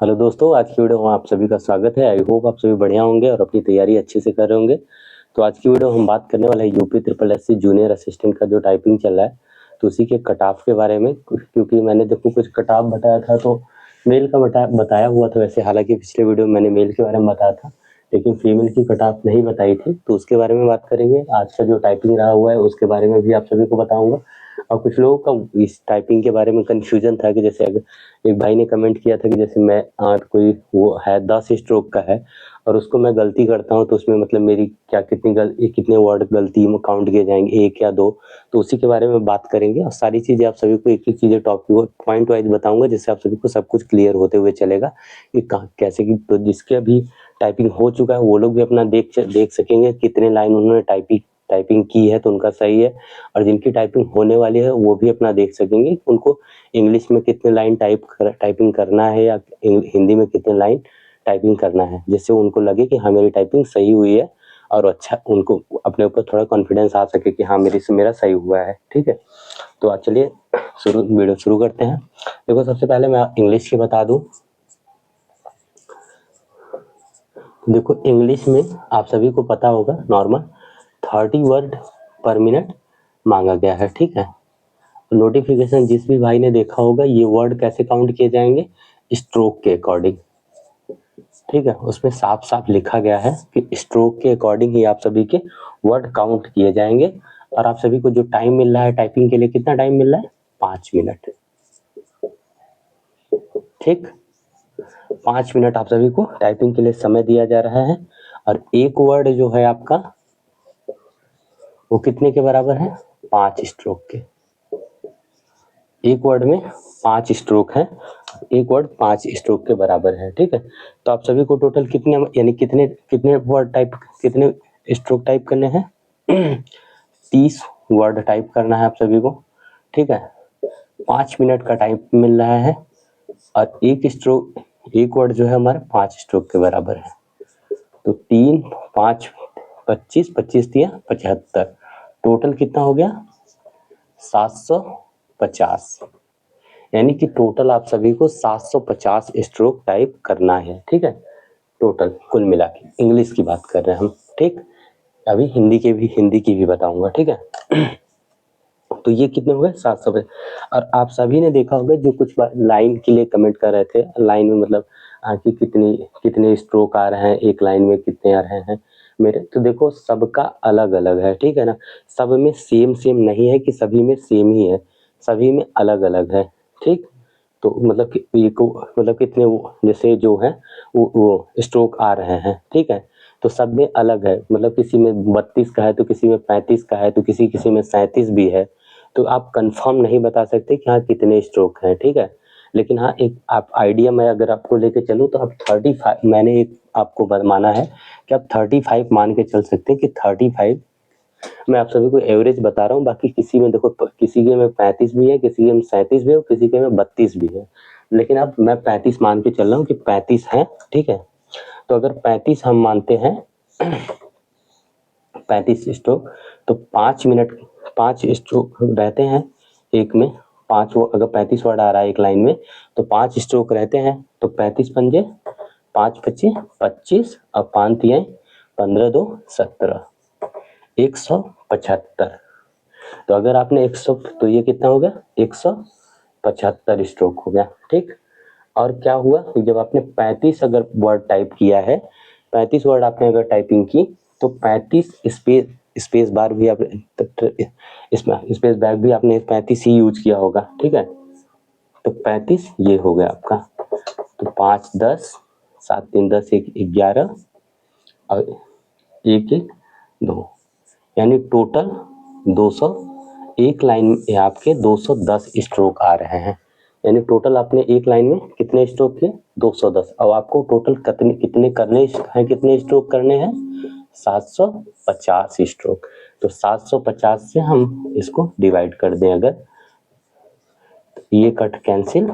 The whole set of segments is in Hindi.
हेलो दोस्तों, आज की वीडियो में आप सभी का स्वागत है। आई होप आप सभी बढ़िया होंगे और अपनी तैयारी अच्छे से कर रहे होंगे। तो आज की वीडियो हम बात करने वाले हैं UP triple S C junior assistant का जो टाइपिंग चल रहा है, तो उसी के कट ऑफ के बारे में। क्योंकि मैंने देखो कुछ कट ऑफ बताया था, तो मेल का बताया हुआ था वैसे। हालांकि पिछले वीडियो में मैंने मेल के बारे में बताया था, लेकिन फीमेल की कट ऑफ नहीं बताई थी, तो उसके बारे में बात करेंगे। आज का जो टाइपिंग रहा हुआ है उसके बारे में भी आप सभी को बताऊंगा। और कुछ लोगों का इस टाइपिंग के बारे में कंफ्यूजन था कि जैसे अगर एक भाई ने कमेंट किया था कि जैसे मैं कोई वो है 10 स्ट्रोक का है और उसको मैं गलती करता हूँ, तो उसमें मतलब मेरी क्या कितने वर्ड गलती में काउंट किए जाएंगे, एक या दो। तो उसी के बारे में बात करेंगे और सारी चीज़ें आप सभी को एक एक चीज़ें टॉपिक पॉइंट वाइज बताऊंगा, जिससे आप सभी को सब कुछ क्लियर होते हुए चलेगा कि कैसे की। तो जिसके अभी टाइपिंग हो चुका है वो लोग भी अपना देख सकेंगे कितने लाइन उन्होंने टाइपिंग की है, तो उनका सही है। और जिनकी टाइपिंग होने वाली है वो भी अपना देख सकेंगे उनको इंग्लिश में कितने लाइन टाइपिंग करना है या हिंदी में कितने लाइन टाइपिंग करना है, जिससे उनको लगे कि हाँ मेरी टाइपिंग सही हुई है और अच्छा उनको अपने ऊपर थोड़ा कॉन्फिडेंस आ सके कि हाँ मेरा सही हुआ है। ठीक है, तो आज चलिए वीडियो शुरू करते हैं। देखो, सबसे पहले मैं इंग्लिश की बता दूं। देखो, इंग्लिश में आप सभी को पता होगा नॉर्मल 30 वर्ड पर मिनट मांगा गया है। ठीक है, नोटिफिकेशन जिस भी भाई ने देखा होगा, ये वर्ड कैसे काउंट किए जाएंगे, स्ट्रोक के अकॉर्डिंग। ठीक है, उसमें साफ साफ लिखा गया है कि स्ट्रोक के अकॉर्डिंग ही आप सभी के वर्ड काउंट किए जाएंगे। और आप सभी को जो टाइम मिल रहा है टाइपिंग के लिए, कितना टाइम मिल रहा है, 5 मिनट। ठीक, 5 मिनट आप सभी को टाइपिंग के लिए समय दिया जा रहा है। और एक वर्ड जो है आपका वो कितने के बराबर है, 5 स्ट्रोक के। एक वर्ड में 5 स्ट्रोक है, एक वर्ड 5 स्ट्रोक के बराबर है। ठीक है, तो आप सभी को टोटल कितने यानी कितने कितने वर्ड टाइप कितने स्ट्रोक टाइप करने हैं 30 वर्ड टाइप करना है आप सभी को। ठीक है, 5 मिनट का टाइम मिल रहा है और एक वर्ड जो है हमारे 5 स्ट्रोक के बराबर है। तो 3 5 25 25 दिया 75, टोटल कितना हो गया 750। यानी कि टोटल आप सभी को 750 स्ट्रोक टाइप करना है। ठीक है, टोटल कुल मिला के इंग्लिश की बात कर रहे हैं हम। ठीक, अभी हिंदी की भी बताऊंगा। ठीक है, तो ये कितने हो गए 700 पे। और आप सभी ने देखा होगा जो कुछ लाइन के लिए कमेंट कर रहे थे, लाइन में मतलब कि कितने स्ट्रोक आ रहे हैं, एक लाइन में कितने आ रहे हैं मेरे। तो देखो, सबका अलग अलग है। ठीक है ना, सब में सेम सेम नहीं है कि सभी में सेम ही है, सभी में अलग अलग है। ठीक, तो मतलब कि ये को मतलब कितने जैसे जो है वो स्ट्रोक आ रहे हैं। ठीक है, तो सब में अलग है, मतलब किसी में 32 का है तो किसी में 35 का है तो किसी किसी में 37 भी है। तो आप कंफर्म नहीं बता सकते कि हाँ कितने स्ट्रोक हैं। ठीक है, लेकिन हाँ एक आप आइडिया मैं अगर आपको लेके चलूँ तो आप 35, मैंने एक आपको माना है कि आप 35 मान के चल सकते हैं कि 35। मैं आप सभी को एवरेज बता रहा हूँ, बाकी किसी में देखो किसी के में 35 भी है, किसी के में 37 भी है और किसी के में 32 भी है। लेकिन अब मैं 35 मान के चल रहा हूँ कि 35 है। ठीक है, तो अगर 35 हम मानते हैं 35 स्ट्रोक, तो 5 मिनट 5 स्ट्रोक रहते हैं एक में। पाँच वो अगर 35 वर्ड आ रहा है एक लाइन में, तो 5 स्ट्रोक रहते हैं। तो 35 पंजे 5 पच्चीस 25 और 5 तियाँ 15 2 17, 175। तो अगर आपने 100, तो ये कितना हो गया 175 स्ट्रोक हो गया। ठीक, और क्या हुआ कि जब आपने 35 अगर वर्ड टाइप किया है, 35 वर्ड आपने अगर टाइपिंग की, तो 35 स्पेस बार भी आप इसमें स्पेस बैक भी आपने 35 ही यूज किया होगा। ठीक है, तो 35 ये हो गया आपका। तो 5 10 7 3 10 1 11 और 1 1 2, यानी टोटल 200। एक लाइन में आपके 210 स्ट्रोक आ रहे हैं। यानी टोटल आपने एक लाइन में कितने स्ट्रोक किए 210। अब आपको टोटल कितने करने हैं, कितने स्ट्रोक करने हैं 750 स्ट्रोक। तो 750 से हम इसको डिवाइड कर दें अगर, तो ये कट कैंसिल,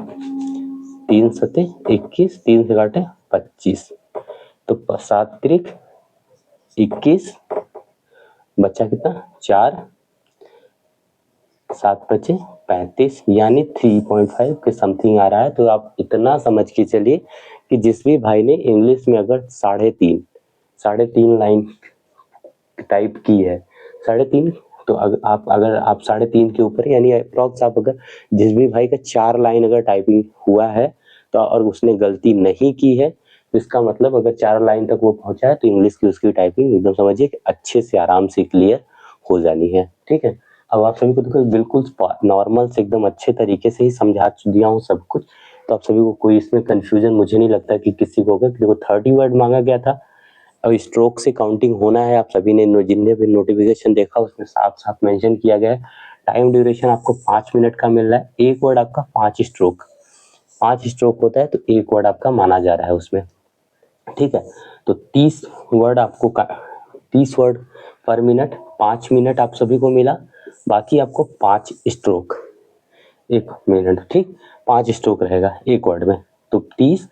3 सते 21, 3 से काटे 25, तो 7 त्रिक 21, बच्चा कितना 4, 7 बचे 35, यानी 3.5 के समथिंग आ रहा है। तो आप इतना समझ के चलिए कि जिस भी भाई ने इंग्लिश में अगर साढ़े तीन लाइन टाइप की है, 3.5, तो अगर आप 3.5 के ऊपर यानी अप्रॉक्स आप अगर जिस भी भाई का 4 लाइन अगर टाइपिंग हुआ है तो और उसने गलती नहीं की है, तो इसका मतलब अगर 4 लाइन तक वो पहुंचा है तो इंग्लिश की उसकी टाइपिंग एकदम समझिए कि अच्छे से आराम से क्लियर हो जानी है। ठीक है, अब आप सभी को देखो बिल्कुल नॉर्मल से एकदम अच्छे तरीके से ही समझा दिया हूँ सब कुछ, तो आप सभी को कोई इसमें कंफ्यूजन मुझे नहीं लगता कि किसी को होगा। देखो 30 वर्ड मांगा गया था, अब स्ट्रोक से काउंटिंग होना है। आप सभी ने जिनने भी नोटिफिकेशन देखा उसमें साफ साफ मेंशन किया गया है। टाइम ड्यूरेशन आपको 5 मिनट का मिल रहा है, एक वर्ड आपका 5 स्ट्रोक होता है तो एक वर्ड आपका माना जा रहा है उसमें। ठीक है, तो 30 वर्ड आपको 30 वर्ड पर मिनट, 5 मिनट आप सभी को मिला, बाकी आपको 5 स्ट्रोक 1 मिनट, ठीक, 5 स्ट्रोक रहेगा एक वर्ड में। तो 30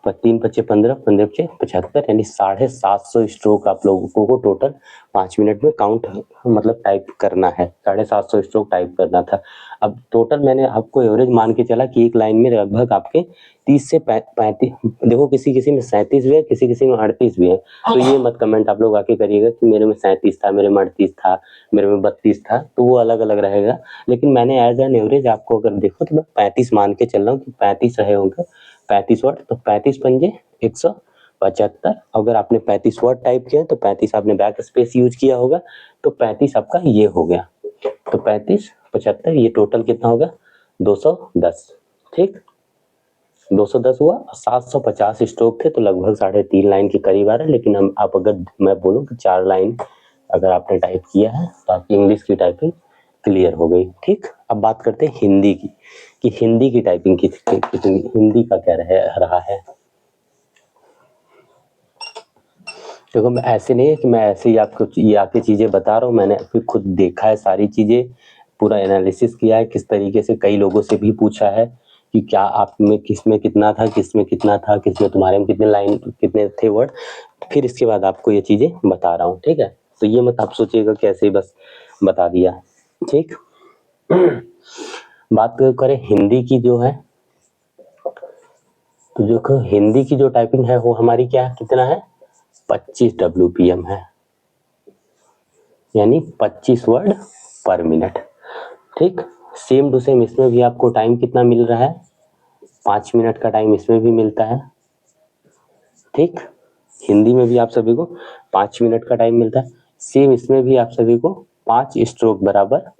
3 × 5 = 15, 15 × 5 = 75, यानी 750 स्ट्रोक आप लोगों को टोटल 5 मिनट में काउंट मतलब टाइप करना है। 750 स्ट्रोक टाइप करना था। अब टोटल मैंने आपको एवरेज मान के चला कि एक लाइन में लगभग आपके 30 से 35, देखो किसी किसी में 37 भी है, किसी किसी में 38 भी है, तो ये मत कमेंट आप लोग आके करिएगा कि मेरे में 37 था, मेरे में 38 था, मेरे में 32 था, तो वो अलग अलग रहेगा। लेकिन मैंने एज एन एवरेज आपको अगर देखो तो मैं 35 मान के चल रहा हूँ कि 35 रहे होंगे 35 वर्ड, तो 35 पंजे 175। अगर आपने 35 वर्ड टाइप किया तो 35 आपने बैक स्पेस यूज किया होगा, तो 35 आपका ये हो गया। तो 35 75 ये टोटल कितना होगा 210। ठीक, 210 हुआ। 750 स्ट्रोक थे तो लगभग 3.5 लाइन के करीब आ रहा है। लेकिन हम आप अगर मैं बोलूँ कि 4 लाइन अगर आपने टाइप किया है तो आपकी इंग्लिश की टाइपिंग क्लियर हो गई। ठीक, अब बात करते हैं हिंदी की, कि हिंदी की टाइपिंग कितनी, हिंदी का क्या रहा है। देखो मैं ऐसे नहीं है कि मैं ऐसे ही आपको ये आके चीज़ें बता रहा हूँ, मैंने फिर खुद देखा है सारी चीज़ें, पूरा एनालिसिस किया है, किस तरीके से कई लोगों से भी पूछा है कि क्या आप में किस में कितना था, किस में कितना था, किस में तुम्हारे में कितने लाइन कितने थे वर्ड, फिर इसके बाद आपको ये चीज़ें बता रहा हूँ। ठीक है, तो ये मत आप सोचिएगा कि ऐसे ही बस बता दिया। ठीक, बात करें हिंदी की जो है, तो जो हिंदी की जो टाइपिंग है वो हमारी क्या है, कितना है 25 WPM है, यानी 25 वर्ड पर मिनट। ठीक, सेम टू सेम इसमें भी आपको टाइम कितना मिल रहा है, 5 मिनट का टाइम इसमें भी मिलता है। ठीक, हिंदी में भी आप सभी को 5 मिनट का टाइम मिलता है, सेम इसमें भी आप सभी को 5 स्ट्रोक बराबर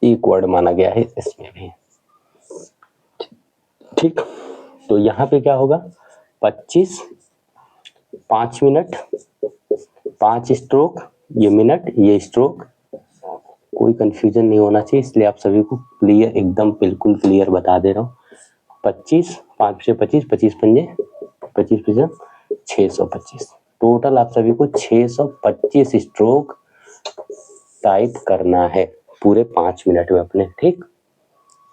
एक वर्ड माना गया है इसमें भी। ठीक, तो यहाँ पे क्या होगा 25 5 मिनट 5 स्ट्रोक, ये मिनट ये स्ट्रोक, कोई कंफ्यूजन नहीं होना चाहिए, इसलिए आप सभी को क्लियर एकदम बिल्कुल क्लियर बता दे रहा हूँ। 25 5 से 25 25 पंजे 25 पंजे 625, टोटल आप सभी को 625 स्ट्रोक टाइप करना है पूरे 5 मिनट में अपने। ठीक,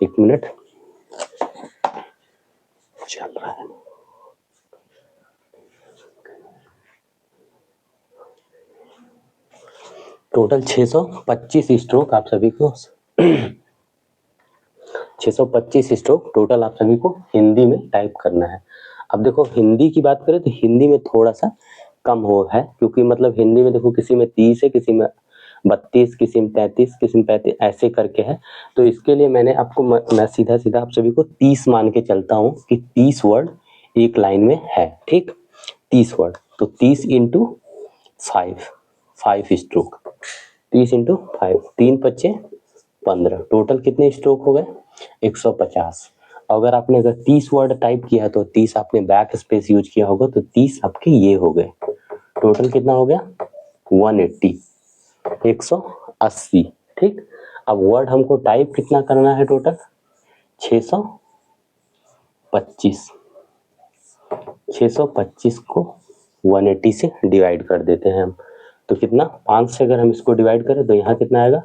1 मिनट चल रहा है। टोटल 625 स्ट्रोक आप सभी को 625 स्ट्रोक टोटल आप सभी को हिंदी में टाइप करना है। अब देखो हिंदी की बात करें तो हिंदी में थोड़ा सा कम हो है, क्योंकि मतलब हिंदी में देखो किसी में 30 है, किसी में 32, किसी में 33, किसी में 35 ऐसे करके है। तो इसके लिए मैंने आपको मैं सीधा सीधा आप सभी को 30 मान के चलता हूँ कि 30 वर्ड एक लाइन में है। ठीक, 30 वर्ड, तो 30 × 5 स्ट्रोक, 30 × 5 3 × 15, टोटल कितने स्ट्रोक हो गए 150। अगर आपने 30 वर्ड टाइप किया है तो 30 आपने बैक स्पेस यूज किया होगा, तो 30 आपके ये हो गए, टोटल कितना हो गया 180 180। ठीक, अब वर्ड हमको टाइप कितना करना है टोटल 625, 625 को 180 से डिवाइड कर देते हैं हम, तो कितना 5 से अगर हम इसको डिवाइड करें तो यहाँ कितना आएगा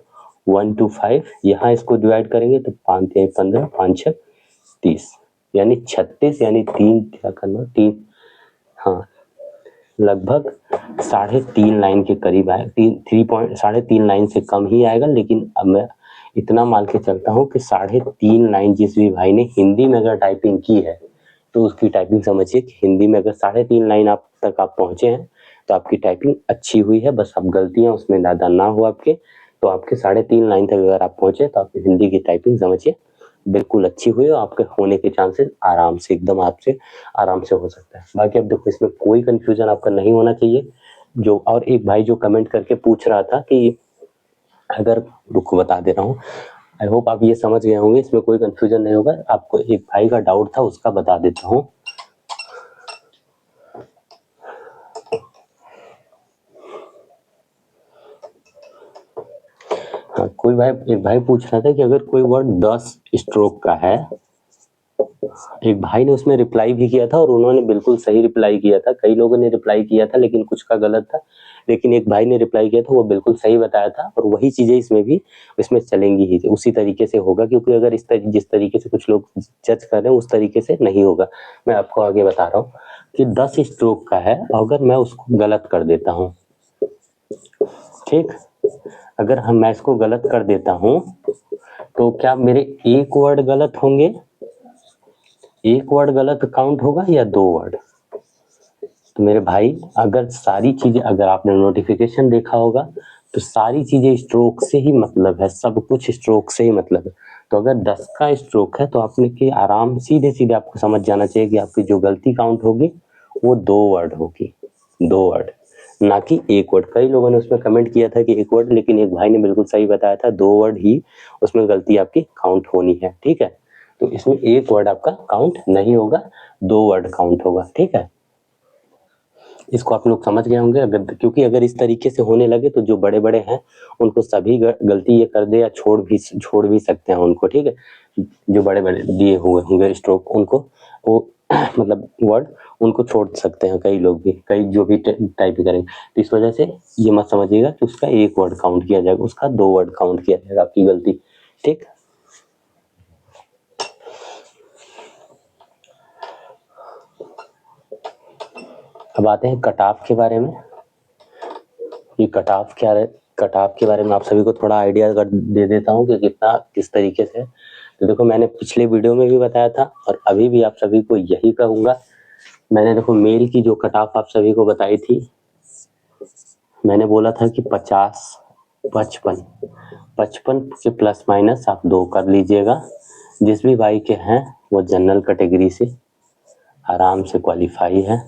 125, यहाँ इसको डिवाइड करेंगे तो 5 × 15 5 × 6 30, यानी 36, यानी 3 क्या करना 3, हाँ लगभग 3.5 लाइन के करीब आए, 3.5 लाइन से कम ही आएगा। लेकिन अब मैं इतना मान के चलता हूँ कि 3.5 लाइन जिस भी भाई ने हिंदी में अगर टाइपिंग की है तो उसकी टाइपिंग समझिए कि हिंदी में अगर 3.5 लाइन आप तक आप पहुँचे हैं तो आपकी टाइपिंग अच्छी हुई है, बस अब गलतियाँ उसमें ज़्यादा ना हो आपके, तो आपके 3.5 लाइन तक अगर आप पहुँचे तो आपकी हिंदी की टाइपिंग समझिए बिल्कुल अच्छी हुई है, आपके होने के चांसेस आराम से एकदम आपसे आराम से हो सकता है। बाकी अब देखो इसमें कोई कन्फ्यूजन आपका नहीं होना चाहिए। जो और एक भाई जो कमेंट करके पूछ रहा था कि अगर, रुको बता दे रहा हूँ, आई होप आप ये समझ गए होंगे, इसमें कोई कन्फ्यूजन नहीं होगा। आपको एक भाई का डाउट था उसका बता देता हूँ। हाँ, एक भाई पूछ रहा था कि अगर कोई वर्ड 10 स्ट्रोक का है, एक भाई ने उसमें रिप्लाई भी किया था और उन्होंने बिल्कुल सही रिप्लाई किया था। कई लोगों ने रिप्लाई किया था लेकिन कुछ का गलत था, लेकिन एक भाई ने रिप्लाई किया था वो बिल्कुल सही बताया था, और वही चीजें इसमें चलेंगी ही, उसी तरीके से होगा, क्योंकि अगर जिस तरीके से कुछ लोग जज कर रहे हैं उस तरीके से नहीं होगा। मैं आपको आगे बता रहा हूँ कि 10 स्ट्रोक का है, अगर मैं उसको गलत कर देता हूँ, ठीक, अगर मैं इसको गलत कर देता हूँ तो क्या मेरे एक वर्ड गलत होंगे, एक वर्ड गलत काउंट होगा या 2 वर्ड? तो मेरे भाई अगर सारी चीजें, अगर आपने नोटिफिकेशन देखा होगा तो सारी चीजें स्ट्रोक से ही मतलब है, सब कुछ स्ट्रोक से ही मतलब है। तो अगर 10 का स्ट्रोक है तो आपने कि आराम सीधे सीधे आपको समझ जाना चाहिए कि आपकी जो गलती काउंट होगी वो 2 वर्ड होगी, 2 वर्ड, ना कि 1 वर्ड। कई लोगों ने उसमें कमेंट किया था कि 1 वर्ड, लेकिन एक भाई ने बिल्कुल सही बताया था 2 वर्ड ही उसमें गलती आपकी काउंट होनी है, ठीक है। तो इसमें 1 वर्ड आपका काउंट नहीं होगा, 2 वर्ड काउंट होगा, ठीक है। इसको आप लोग समझ गए होंगे। अगर, क्योंकि अगर इस तरीके से होने लगे तो जो बड़े बड़े हैं उनको सभी गलती ये कर दे या छोड़ भी सकते हैं उनको, ठीक है। जो बड़े बड़े दिए हुए होंगे स्ट्रोक उनको वो मतलब वर्ड उनको छोड़ सकते हैं, कई लोग भी, कई जो भी टाइप करेंगे। तो इस वजह से ये मत समझिएगा कि उसका 1 वर्ड काउंट किया जाएगा, उसका 2 वर्ड काउंट किया जाएगा आपकी गलती, ठीक। अब आते हैं कट ऑफ के बारे में। ये कट ऑफ क्या है, कट ऑफ के बारे में आप सभी को थोड़ा आइडिया दे देता हूँ कि कितना किस तरीके से। तो देखो मैंने पिछले वीडियो में भी बताया था और अभी भी आप सभी को यही कहूँगा। मैंने देखो मेल की जो कट ऑफ आप सभी को बताई थी, मैंने बोला था कि 50, 55, 55 के प्लस माइनस आप 2 कर लीजिएगा। जिस भी भाई के हैं वो जनरल कैटेगरी से आराम से क्वालिफाई है,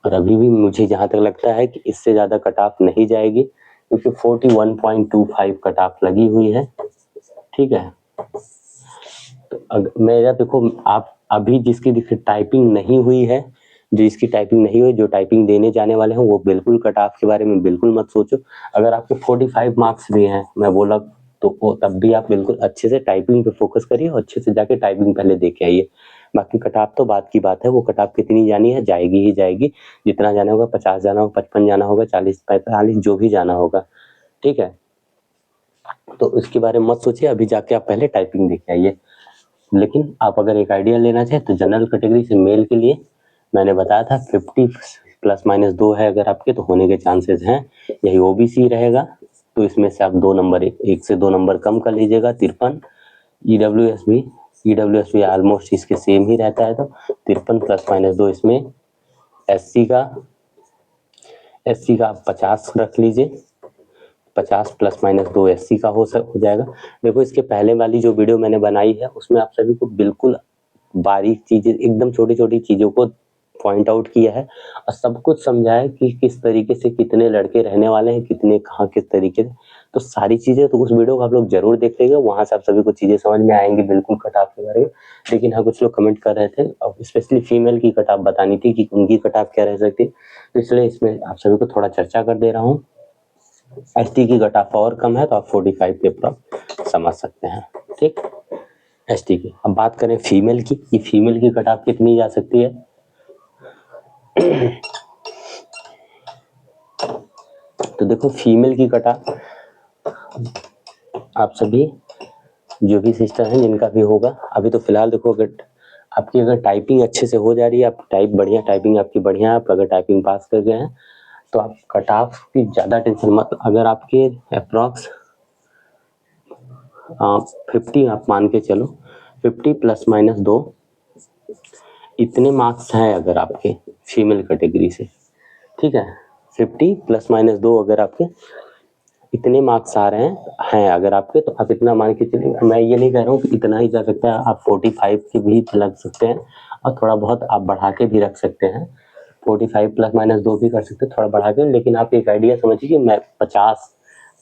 और अभी भी मुझे जहाँ तक लगता है कि इससे ज़्यादा कट ऑफ नहीं जाएगी, क्योंकि 41.25 कट ऑफ लगी हुई है, ठीक है। तो मेरा देखो, आप अभी जिसकी देखिए टाइपिंग नहीं हुई है, जो इसकी टाइपिंग नहीं हुई, जो टाइपिंग देने जाने वाले हैं, वो बिल्कुल कट ऑफ के बारे में बिल्कुल मत सोचो। अगर आपके 45 मार्क्स भी हैं, मैं बोला तो तब भी आप बिल्कुल अच्छे से टाइपिंग पे फोकस करिए और अच्छे से जाके टाइपिंग पहले देख के आइए। बाकी कट ऑफ तो बात की बात है, वो कट ऑफ कितनी जानी है, जाएगी ही जाएगी। जितना जाना होगा, 50 जाना होगा, 55 जाना होगा, 40, 45 जो भी जाना होगा, ठीक है। तो इसके बारे में मत सोचिए, अभी जाके आप पहले टाइपिंग देख के आइए। लेकिन आप अगर एक आइडिया लेना चाहें तो जनरल कैटेगरी से मेल के लिए मैंने बताया था 50 प्लस माइनस 2 है अगर आपके, तो होने के चांसेस हैं। यही ओबीसी रहेगा तो इसमें से आप 2 नंबर, 1 से 2 नंबर कम कर लीजिएगा, 53। ईडब्ल्यूएस भी ऑलमोस्ट इसके सेम ही रहता है, तो 53 प्लस माइनस 2 इसमें। एससी का आप 50 रख लीजिए, 50 प्लस माइनस 2 एससी का हो जाएगा। देखो इसके पहले वाली जो वीडियो मैंने बनाई है उसमें आप सभी को बिल्कुल बारीक चीजें, एकदम छोटी छोटी चीजों को पॉइंट आउट किया है और सब कुछ समझाया कि किस तरीके से कितने लड़के रहने वाले हैं, कितने कहाँ किस तरीके से। तो सारी चीजें, तो उस वीडियो को आप लोग जरूर देखिएगा, वहां से आप सभी को चीजें समझ में आएंगी बिल्कुल कट ऑफ के बारे में। लेकिन हाँ, कुछ लोग कमेंट कर रहे थे और स्पेशली फीमेल की कट ऑफ बतानी थी कि उनकी कट ऑफ क्या रह सकती है, तो इसलिए इसमें आप सभी को थोड़ा चर्चा कर दे रहा हूँ। एसटी की कट ऑफ और कम है तो आप 45 के अप्रॉक्स समझ सकते हैं, ठीक। एसटी की अब बात करें फीमेल की, कि फीमेल की कट ऑफ कितनी जा सकती है। तो देखो फीमेल की कट ऑफ आप सभी जो भी सिस्टर हैं जिनका भी होगा, अभी तो फिलहाल देखो, अगर टाइपिंग अच्छे से हो जा रही है, आप बढ़िया टाइपिंग आपकी बढ़िया है, आप अगर टाइपिंग पास कर गए हैं तो आप कट ऑफ की ज़्यादा टेंशन मत। अगर आपके अप्रॉक्स 50 आप मान के चलो, 50 प्लस माइनस 2 इतने मार्क्स हैं अगर आपके फीमेल कैटेगरी से, ठीक है, 50 प्लस माइनस 2 अगर आपके इतने मार्क्स आ रहे हैं अगर आपके, तो आप इतना मान के चलिए। मैं ये नहीं कह रहा हूँ कि इतना ही जा सकता है, आप 45 के भी लग सकते हैं और थोड़ा बहुत आप बढ़ा के भी रख सकते हैं। 45 प्लस माइनस 2 भी कर सकते हैं थोड़ा बढ़ा के, लेकिन आप एक आइडिया समझिए कि मैं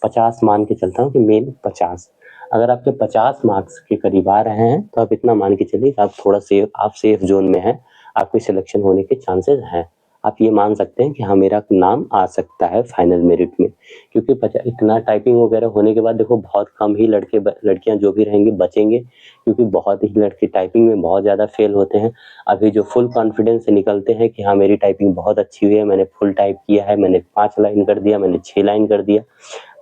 50 मान के चलता हूँ कि मेन 50। अगर आपके 50 मार्क्स के करीब आ रहे हैं तो आप इतना मान के चलिए कि आप थोड़ा सेफ जोन में हैं, आपके सिलेक्शन होने के चांसेस हैं। आप ये मान सकते हैं कि हाँ मेरा नाम आ सकता है फाइनल मेरिट में, क्योंकि इतना टाइपिंग वगैरह होने के बाद देखो बहुत कम ही लड़कियां जो भी रहेंगे बचेंगे, क्योंकि बहुत ही लड़के टाइपिंग में बहुत ज़्यादा फेल होते हैं। अभी जो फुल कॉन्फिडेंस से निकलते हैं कि हाँ मेरी टाइपिंग बहुत अच्छी हुई है, मैंने फुल टाइप किया है, मैंने 5 लाइन कर दिया, मैंने 6 लाइन कर दिया।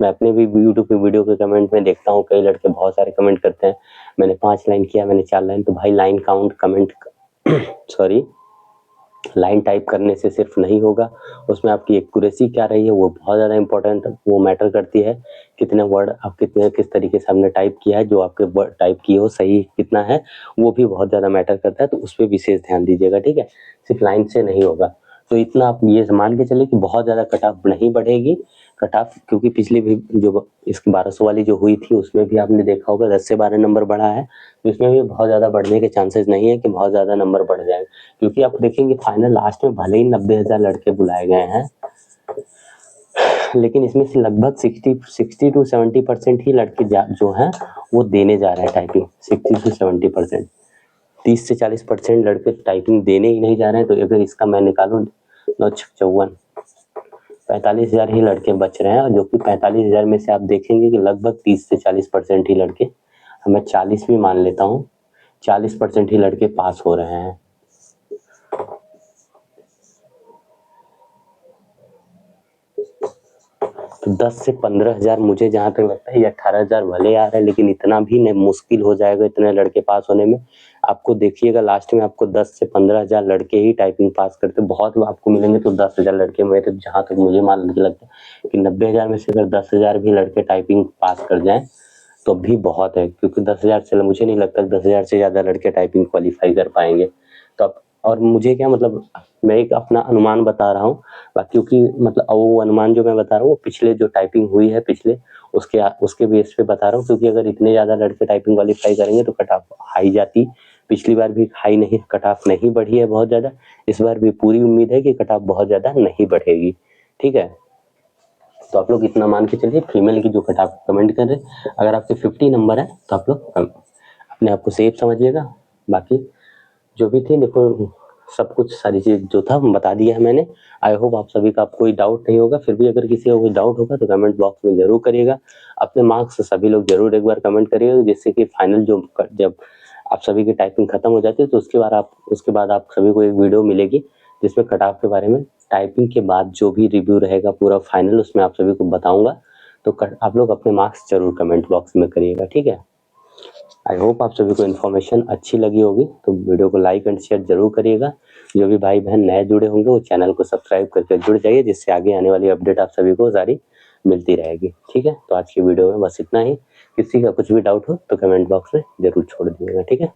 मैं अपने भी यूट्यूब पे वीडियो के कमेंट में देखता हूँ, कई लड़के बहुत सारे कमेंट करते हैं मैंने 5 लाइन किया, मैंने 4 लाइन। तो भाई line count comment sorry line type करने से सिर्फ नहीं होगा, उसमें आपकी एक्यूरेसी क्या रही है वो बहुत ज़्यादा इंपॉर्टेंट वो मैटर करती है। कितने वर्ड आप किस तरीके से आपने टाइप किया है, जो आपके वर्ड टाइप किए हो सही कितना है, वो भी बहुत ज़्यादा मैटर करता है। तो उस पर विशेष ध्यान दीजिएगा, ठीक है, सिर्फ लाइन से नहीं होगा। तो इतना आप ये मान के चले कि बहुत ज़्यादा कट ऑफ नहीं बढ़ेगी। कट ऑफ क्योंकि पिछली भी जो इसकी 1200 वाली जो हुई थी उसमें भी आपने देखा होगा 10 से 12 नंबर बढ़ा है, तो इसमें भी बहुत ज़्यादा बढ़ने के चांसेस नहीं है कि बहुत ज़्यादा नंबर बढ़ जाए, क्योंकि आप देखेंगे फाइनल लास्ट में भले ही 90,000 लड़के बुलाए गए हैं, लेकिन इसमें से लगभग 60 to 70% ही लड़के जो हैं वो देने जा रहे हैं टाइपिंग। 60 to 70%, 30 से 40% लड़के टाइपिंग देने ही नहीं जा रहे हैं। तो अगर इसका मैं निकालूं 954 45,000 ही लड़के बच रहे हैं, जो कि 45,000 में से आप देखेंगे कि लगभग 30 से 40% ही लड़के, मैं 40 भी मान लेता हूँ, 40% ही लड़के पास हो रहे हैं। तो 10 से 15,000 मुझे जहाँ तक लगता है, ये 18,000 भले आ रहा है, लेकिन इतना भी नहीं मुश्किल हो जाएगा इतने लड़के पास होने में। आपको देखिएगा लास्ट में आपको 10 से 15,000 लड़के ही टाइपिंग पास करते, बहुत आपको मिलेंगे तो 10,000 लड़के। मेरे जहाँ तक मुझे मान लगता है कि 90,000 में से अगर 10,000 भी लड़के टाइपिंग पास कर जाएं तो भी बहुत है, क्योंकि 10,000 से मुझे नहीं लगता 10,000 से ज़्यादा लड़के टाइपिंग क्वालिफाई कर पाएंगे। तो अब और मुझे क्या मतलब, मैं एक अपना अनुमान बता रहा हूँ, क्योंकि मतलब वो अनुमान जो मैं बता रहा हूँ वो पिछले जो टाइपिंग हुई है पिछले उसके बेस पे बता रहा हूँ, क्योंकि अगर इतने ज़्यादा लड़के टाइपिंग क्वालिफाई करेंगे तो कट ऑफ हाई जाती। पिछली बार भी हाई नहीं, कट ऑफ नहीं बढ़ी है बहुत ज़्यादा, इस बार भी पूरी उम्मीद है कि कट ऑफ बहुत ज़्यादा नहीं बढ़ेगी, ठीक है। तो आप लोग इतना मान के चलिए, फीमेल की जो कट ऑफ कमेंट कर रहे हैं, अगर आपके 50 नंबर है तो आप लोग अपने आप को सेफ समझिएगा। बाकी जो भी थी देखो, सब कुछ सारी चीज़ जो था बता दिया है मैंने। आई होप आप सभी का कोई डाउट नहीं होगा। फिर भी अगर किसी को कोई डाउट होगा तो कमेंट बॉक्स में जरूर करिएगा। अपने मार्क्स सभी लोग जरूर एक बार कमेंट करिएगा, जिससे कि फाइनल जब आप सभी की टाइपिंग खत्म हो जाती है तो उसके बाद आप सभी को एक वीडियो मिलेगी जिसमें कट ऑफ के बारे में, टाइपिंग के बाद जो भी रिव्यू रहेगा पूरा फाइनल, उसमें आप सभी को बताऊंगा। तो आप लोग अपने मार्क्स जरूर कमेंट बॉक्स में करिएगा, ठीक है। आई होप आप सभी को इन्फॉर्मेशन अच्छी लगी होगी, तो वीडियो को लाइक एंड शेयर जरूर करिएगा। जो भी भाई बहन नए जुड़े होंगे वो चैनल को सब्सक्राइब करके जुड़ जाइए, जिससे आगे आने वाली अपडेट आप सभी को सारी मिलती रहेगी, ठीक है। तो आज की वीडियो में बस इतना ही। किसी का कुछ भी डाउट हो तो कमेंट बॉक्स में जरूर छोड़ दीजिएगा, ठीक है।